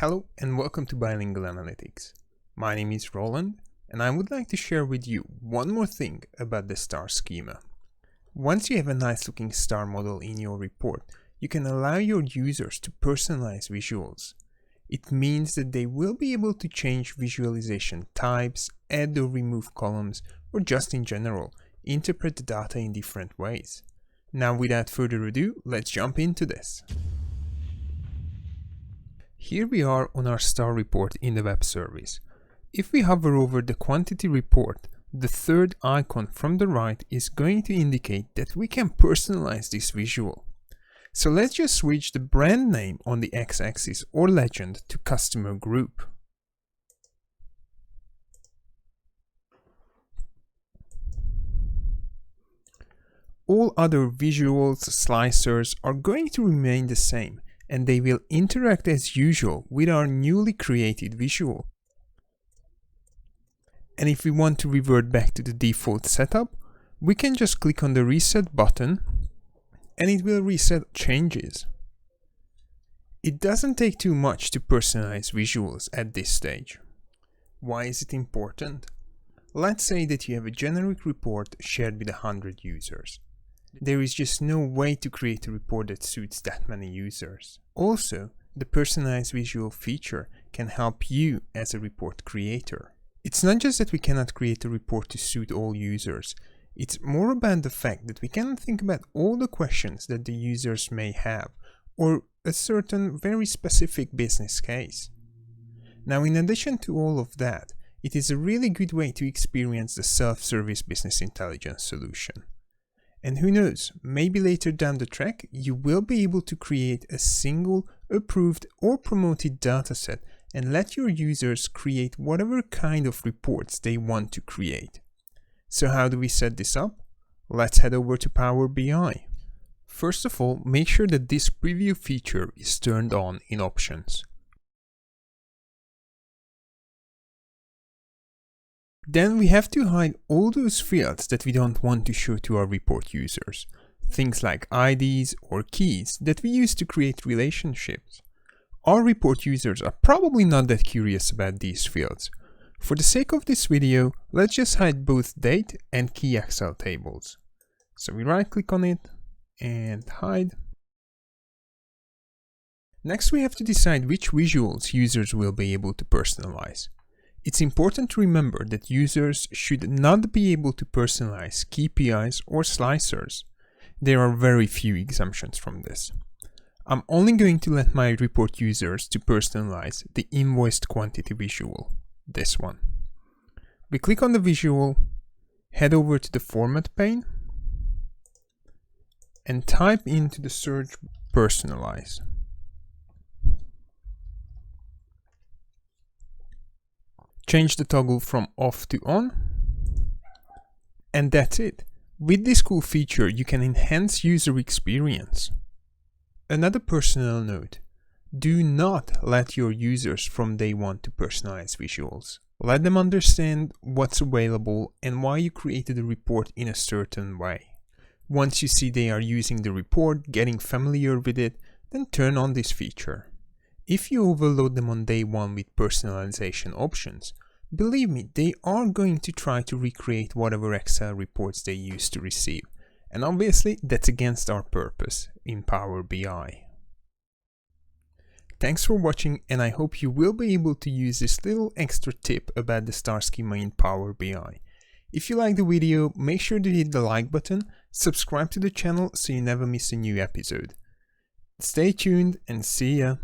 Hello and welcome to Bilingual Analytics. My name is Roland and I would like to share with you one more thing about the star schema. Once you have a nice looking star model in your report, you can allow your users to personalize visuals. It means that they will be able to change visualization types, add or remove columns, or just in general, interpret the data in different ways. Now without further ado, let's jump into this. Here we are on our star report in the web service. If we hover over the quantity report, the third icon from the right is going to indicate that we can personalize this visual. So let's just switch the brand name on the x-axis or legend to customer group. All other visuals, slicers are going to remain the same, and they will interact as usual with our newly created visual. And if we want to revert back to the default setup, we can just click on the reset button and it will reset changes. It doesn't take too much to personalize visuals at this stage. Why is it important? Let's say that you have a generic report shared with 100 users. There is just no way to create a report that suits that many users. Also, the personalized visual feature can help you as a report creator. It's not just that we cannot create a report to suit all users, it's more about the fact that we cannot think about all the questions that the users may have, or a certain very specific business case. Now, in addition to all of that, it is a really good way to experience the self-service business intelligence solution. And who knows, maybe later down the track, you will be able to create a single, approved or promoted dataset and let your users create whatever kind of reports they want to create. So how do we set this up? Let's head over to Power BI. First of all, make sure that this preview feature is turned on in options. Then we have to hide all those fields that we don't want to show to our report users. Things like IDs or keys that we use to create relationships. Our report users are probably not that curious about these fields. For the sake of this video, let's just hide both date and key Excel tables. So we right click on it and hide. Next we have to decide which visuals users will be able to personalize. It's important to remember that users should not be able to personalize KPIs or slicers. There are very few exemptions from this. I'm only going to let my report users to personalize the invoiced quantity visual, this one. We click on the visual, head over to the format pane, and type into the search Personalize. Change the toggle from off to on, and that's it. With this cool feature, you can enhance user experience. Another personal note, do not let your users from day one to personalize visuals. Let them understand what's available and why you created the report in a certain way. Once you see they are using the report, getting familiar with it, then turn on this feature. If you overload them on day one with personalization options, believe me, they are going to try to recreate whatever Excel reports they used to receive. And obviously, that's against our purpose in Power BI. Thanks for watching, and I hope you will be able to use this little extra tip about the star schema in Power BI. If you like the video, make sure to hit the like button, subscribe to the channel so you never miss a new episode. Stay tuned and see ya!